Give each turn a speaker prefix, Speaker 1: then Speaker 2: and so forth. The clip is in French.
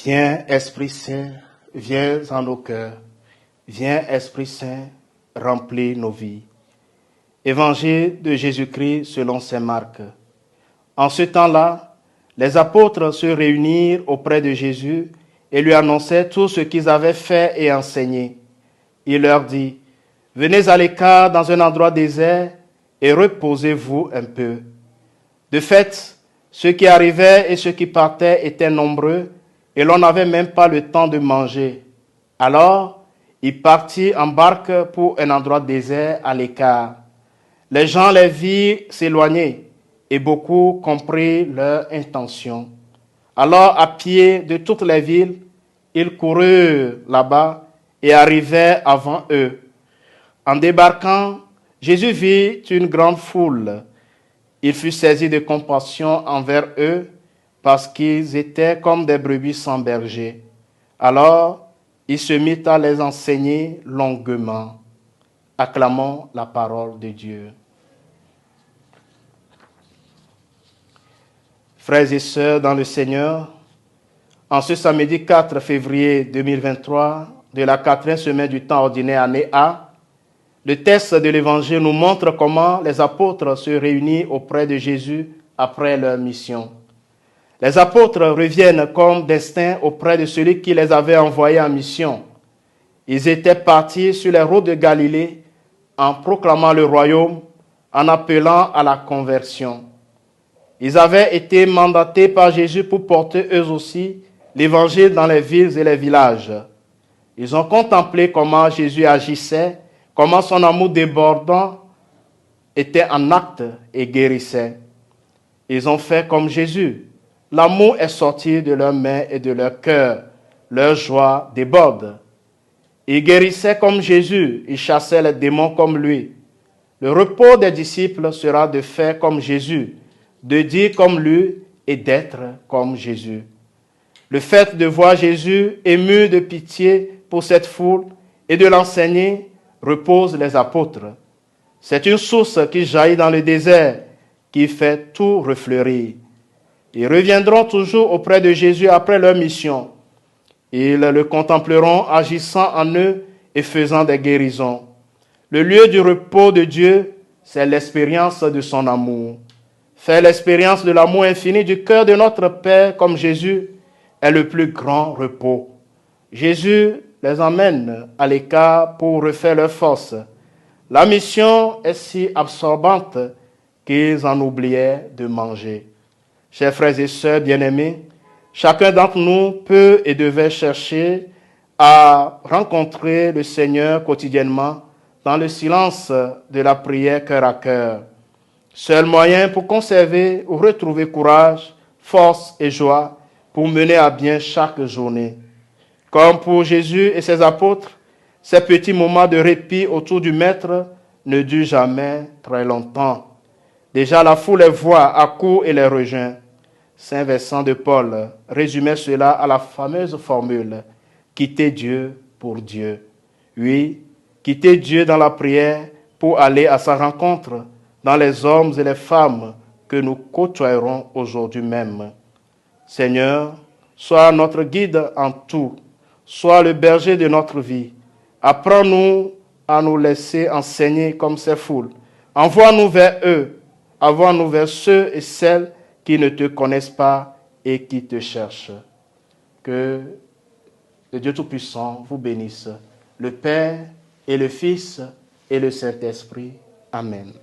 Speaker 1: Viens, Esprit Saint, viens en nos cœurs. Viens, Esprit Saint, remplis nos vies. Évangile de Jésus-Christ selon saint Marc. En ce temps-là, les apôtres se réunirent auprès de Jésus et lui annonçaient tout ce qu'ils avaient fait et enseigné. Il leur dit, « Venez à l'écart dans un endroit désert et reposez-vous un peu. » De fait, ceux qui arrivaient et ceux qui partaient étaient nombreux et l'on n'avait même pas le temps de manger. Alors, il partit en barque pour un endroit désert à l'écart. Les gens les virent s'éloigner et beaucoup comprirent leur intention. Alors, à pied de toutes les villes, ils coururent là-bas et arrivaient avant eux. En débarquant, Jésus vit une grande foule. Il fut saisi de compassion envers eux parce qu'ils étaient comme des brebis sans berger. Alors, il se mit à les enseigner longuement. Acclamons la parole de Dieu. Frères et sœurs dans le Seigneur, en ce samedi 4 février 2023, de la 4e semaine du temps ordinaire année A, le texte de l'Évangile nous montre comment les apôtres se réunissent auprès de Jésus après leur mission. Les apôtres reviennent comme destin auprès de celui qui les avait envoyés en mission. Ils étaient partis sur les routes de Galilée en proclamant le royaume, en appelant à la conversion. Ils avaient été mandatés par Jésus pour porter eux aussi l'évangile dans les villes et les villages. Ils ont contemplé comment Jésus agissait, comment son amour débordant était en acte et guérissait. Ils ont fait comme Jésus. L'amour est sorti de leurs mains et de leur cœur. Leur joie déborde. Ils guérissaient comme Jésus. Ils chassaient les démons comme lui. Le repos des disciples sera de faire comme Jésus, de dire comme lui et d'être comme Jésus. Le fait de voir Jésus ému de pitié pour cette foule et de l'enseigner repose les apôtres. C'est une source qui jaillit dans le désert, qui fait tout refleurir. Ils reviendront toujours auprès de Jésus après leur mission. Ils le contempleront agissant en eux et faisant des guérisons. Le lieu du repos de Dieu, c'est l'expérience de son amour. Faire l'expérience de l'amour infini du cœur de notre Père comme Jésus est le plus grand repos. Jésus les emmène à l'écart pour refaire leur force. La mission est si absorbante qu'ils en oubliaient de manger. Chers frères et sœurs bien-aimés, chacun d'entre nous peut et devait chercher à rencontrer le Seigneur quotidiennement dans le silence de la prière cœur à cœur. Seul moyen pour conserver ou retrouver courage, force et joie pour mener à bien chaque journée. Comme pour Jésus et ses apôtres, ces petits moments de répit autour du Maître ne durent jamais très longtemps. Déjà, la foule les voit, accourt et les rejoint. Saint Vincent de Paul résumait cela à la fameuse formule « Quitter Dieu pour Dieu ». Oui, quitter Dieu dans la prière pour aller à sa rencontre dans les hommes et les femmes que nous côtoierons aujourd'hui même. Seigneur, sois notre guide en tout, sois le berger de notre vie. Apprends-nous à nous laisser enseigner comme ces foules. Envoie-nous vers eux. Envoie-nous vers ceux et celles qui ne te connaissent pas et qui te cherchent. Que le Dieu Tout-Puissant vous bénisse, le Père et le Fils et le Saint-Esprit. Amen.